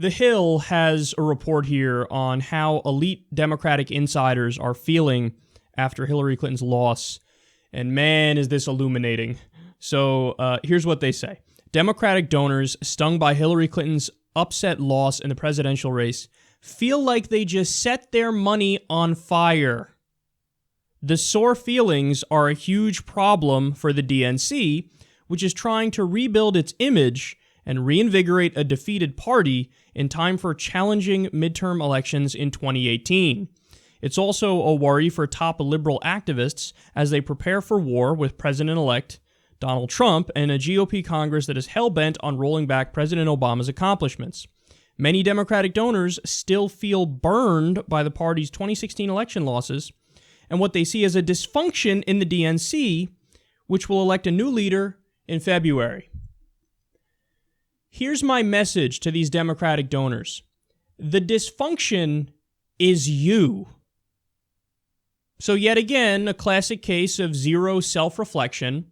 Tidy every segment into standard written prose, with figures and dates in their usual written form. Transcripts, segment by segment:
The Hill has a report here on how elite Democratic insiders are feeling after Hillary Clinton's loss. And man, is this illuminating. So here's what they say. Democratic donors stung by Hillary Clinton's upset loss in the presidential race feel like they just set their money on fire. The sore feelings are a huge problem for the DNC, which is trying to rebuild its image and reinvigorate a defeated party in time for challenging midterm elections in 2018. It's also a worry for top liberal activists as they prepare for war with President-elect Donald Trump and a GOP Congress that is hell-bent on rolling back President Obama's accomplishments. Many Democratic donors still feel burned by the party's 2016 election losses and what they see as a dysfunction in the DNC, which will elect a new leader in February. Here's my message to these Democratic donors. The dysfunction is you. So yet again, a classic case of zero self-reflection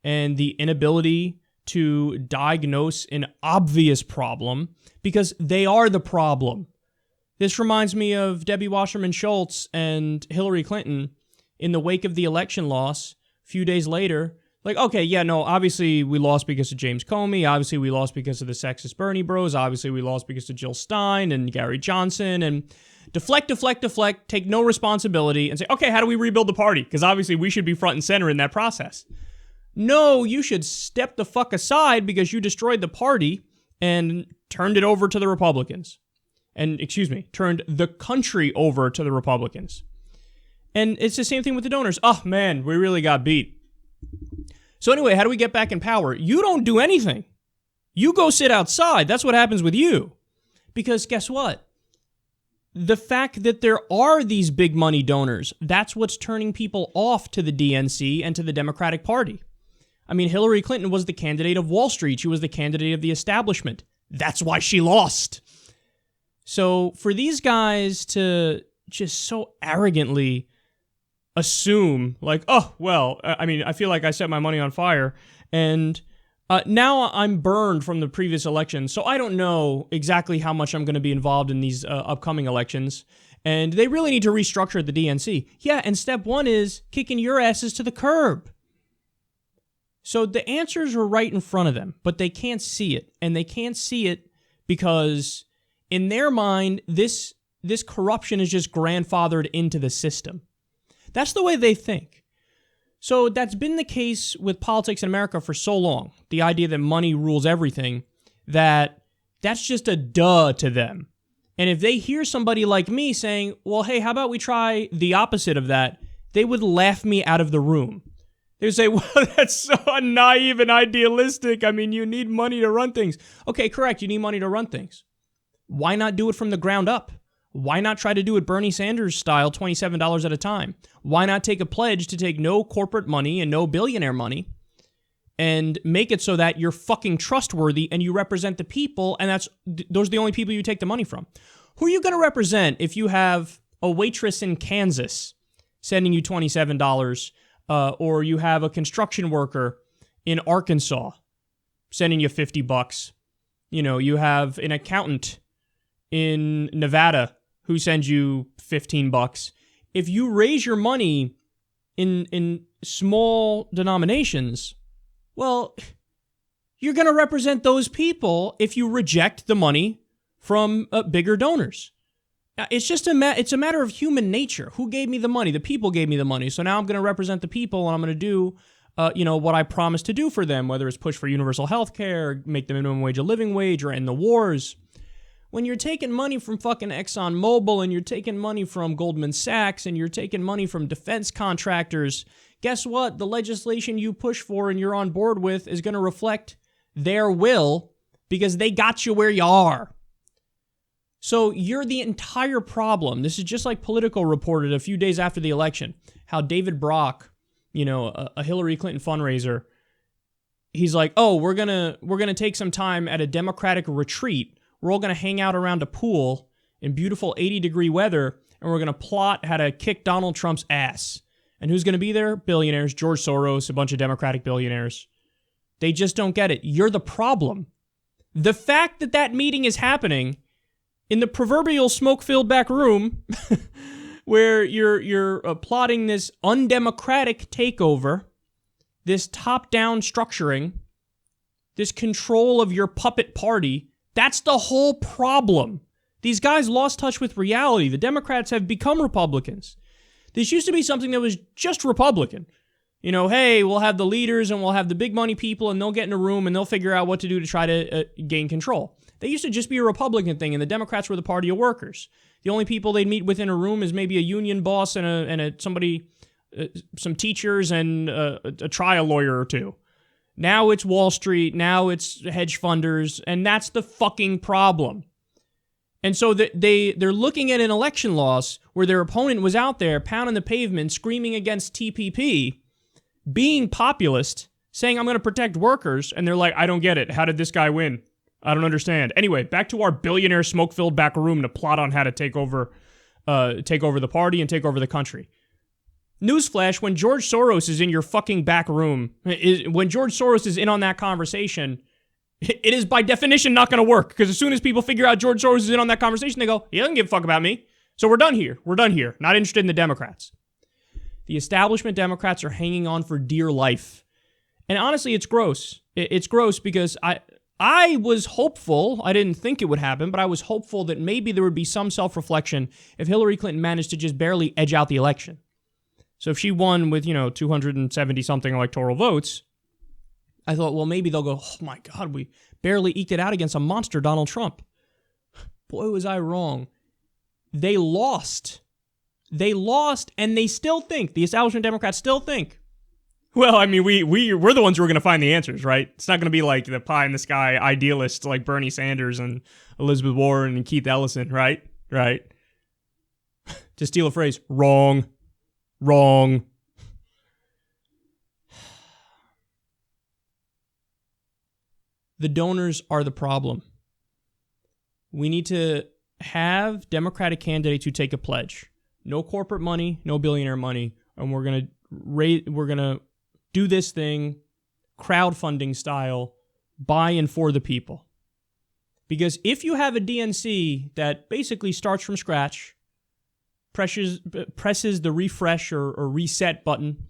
and the inability to diagnose an obvious problem because they are the problem. This reminds me of Debbie Wasserman Schultz and Hillary Clinton in the wake of the election loss a few days later. Like, okay, yeah, no, obviously we lost because of James Comey. Obviously we lost because of the sexist Bernie bros. Obviously we lost because of Jill Stein and Gary Johnson. And deflect, take no responsibility and say, okay, how do we rebuild the party? Because obviously we should be front and center in that process. No, you should step the fuck aside because you destroyed the party and turned it over to the Republicans. And, turned the country over to the Republicans. And it's the same thing with the donors. Oh, man, we really got beat. So anyway, how do we get back in power? You don't do anything. You go sit outside. That's what happens with you. Because guess what? The fact that there are these big money donors, that's what's turning people off to the DNC and to the Democratic Party. I mean, Hillary Clinton was the candidate of Wall Street. She was the candidate of the establishment. That's why she lost. So for these guys to just so arrogantly assume, like, oh, well, I mean, I feel like I set my money on fire, and now I'm burned from the previous election, so I don't know exactly how much I'm going to be involved in these upcoming elections, and they really need to restructure the DNC. Yeah, and step one is kicking your asses to the curb. So the answers are right in front of them, but they can't see it, and they can't see it because in their mind, this corruption is just grandfathered into the system. That's the way they think. So that's been the case with politics in America for so long. The idea that money rules everything, that's just a duh to them. And if they hear somebody like me saying, well, hey, how about we try the opposite of that? They would laugh me out of the room. They would say, well, that's so naive and idealistic. I mean, you need money to run things. Okay, correct. You need money to run things. Why not do it from the ground up? Why not try to do it Bernie Sanders style, $27 at a time? Why not take a pledge to take no corporate money and no billionaire money and make it so that you're fucking trustworthy and you represent the people, and those are the only people you take the money from? Who are you going to represent if you have a waitress in Kansas sending you $27 or you have a construction worker in Arkansas sending you $50? You know, you have an accountant in Nevada who sends you $15. If you raise your money in small denominations, well, you're going to represent those people if you reject the money from bigger donors. It's just it's a matter of human nature. Who gave me the money? The people gave me the money. So now I'm going to represent the people, and I'm going to do what I promised to do for them, whether it's push for universal health care, make the minimum wage a living wage, or end the wars. When you're taking money from fucking ExxonMobil and you're taking money from Goldman Sachs and you're taking money from defense contractors, guess what? The legislation you push for and you're on board with is going to reflect their will because they got you where you are. So you're the entire problem. This is just like Politico reported a few days after the election, how David Brock, a Hillary Clinton fundraiser, he's like, oh, we're gonna take some time at a Democratic retreat. We're all going to hang out around a pool in beautiful 80-degree weather, and we're going to plot how to kick Donald Trump's ass. And who's going to be there? Billionaires, George Soros, a bunch of Democratic billionaires. They just don't get it. You're the problem. The fact that meeting is happening in the proverbial smoke-filled back room where you're plotting this undemocratic takeover, this top-down structuring, this control of your puppet party. That's the whole problem. These guys lost touch with reality. The Democrats have become Republicans. This used to be something that was just Republican. You know, hey, we'll have the leaders and we'll have the big money people and they'll get in a room and they'll figure out what to do to try to gain control. They used to just be a Republican thing and the Democrats were the party of workers. The only people they'd meet with in a room is maybe a union boss and some teachers and a trial lawyer or two. Now it's Wall Street, now it's hedge funders, and that's the fucking problem. And so they're looking at an election loss where their opponent was out there pounding the pavement, screaming against TPP, being populist, saying, I'm going to protect workers, and they're like, I don't get it. How did this guy win? I don't understand. Anyway, back to our billionaire smoke-filled back room to plot on how to take over the party and take over the country. Newsflash, when George Soros is in your fucking back room, when George Soros is in on that conversation, it is by definition not going to work. Because as soon as people figure out George Soros is in on that conversation, they go, he doesn't give a fuck about me. So we're done here. We're done here. Not interested in the Democrats. The establishment Democrats are hanging on for dear life. And honestly, it's gross. It's gross because I was hopeful, I didn't think it would happen, but I was hopeful that maybe there would be some self-reflection if Hillary Clinton managed to just barely edge out the election. So if she won with, 270-something electoral votes, I thought, well, maybe they'll go, oh my God, we barely eked it out against a monster Donald Trump. Boy, was I wrong. They lost. They lost, and they still think, the establishment Democrats still think, well, I mean, we're the ones who are going to find the answers, right? It's not going to be like the pie-in-the-sky idealists like Bernie Sanders and Elizabeth Warren and Keith Ellison, right? Right. To steal a phrase, wrong. The donors are the problem. We need to have Democratic candidates who take a pledge. No corporate money, no billionaire money, and we're gonna do this thing crowdfunding style, by and for the people. Because if you have a DNC that basically starts from scratch, presses the refresh or reset button,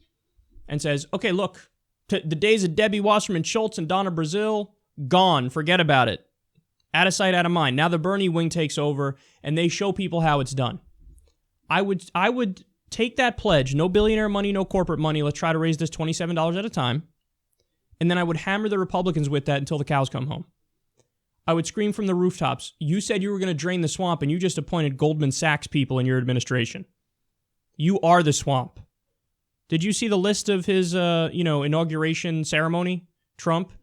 and says, okay, look, the days of Debbie Wasserman Schultz and Donna Brazile, gone, forget about it. Out of sight, out of mind. Now the Bernie wing takes over, and they show people how it's done. I would take that pledge, no billionaire money, no corporate money, let's try to raise this $27 at a time, and then I would hammer the Republicans with that until the cows come home. I would scream from the rooftops, you said you were going to drain the swamp, and you just appointed Goldman Sachs people in your administration. You are the swamp. Did you see the list of his, inauguration ceremony, Trump?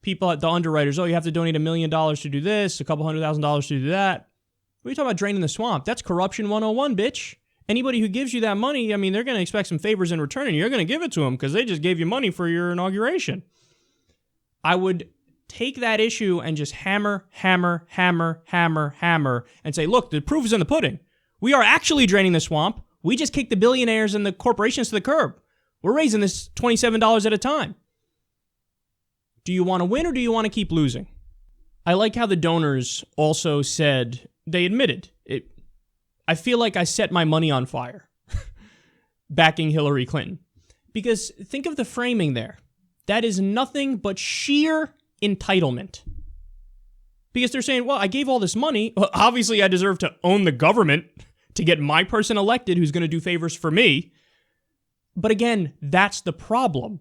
People at the underwriters, you have to donate $1 million to do this, a couple $100,000 to do that. What are you talking about draining the swamp? That's corruption 101, bitch. Anybody who gives you that money, I mean, they're going to expect some favors in return, and you're going to give it to them because they just gave you money for your inauguration. I would take that issue and just hammer, and say, look, the proof is in the pudding. We are actually draining the swamp. We just kicked the billionaires and the corporations to the curb. We're raising this $27 at a time. Do you want to win or do you want to keep losing? I like how the donors also said, they admitted it. I feel like I set my money on fire backing Hillary Clinton. Because think of the framing there. That is nothing but sheer entitlement. Because they're saying, well, I gave all this money. Well, obviously, I deserve to own the government to get my person elected who's going to do favors for me. But again, that's the problem.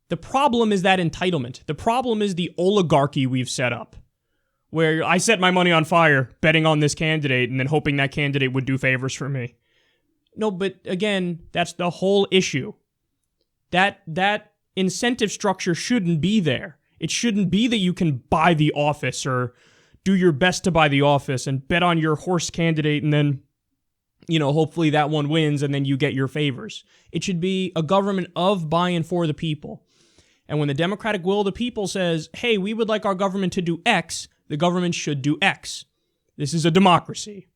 The problem is that entitlement. The problem is the oligarchy we've set up, where I set my money on fire betting on this candidate and then hoping that candidate would do favors for me. No, but again, that's the whole issue. That incentive structure shouldn't be there. It shouldn't be that you can buy the office or do your best to buy the office and bet on your horse candidate and then, hopefully that one wins and then you get your favors. It should be a government of, by, and for the people. And when the democratic will of the people says, hey, we would like our government to do X, the government should do X. This is a democracy.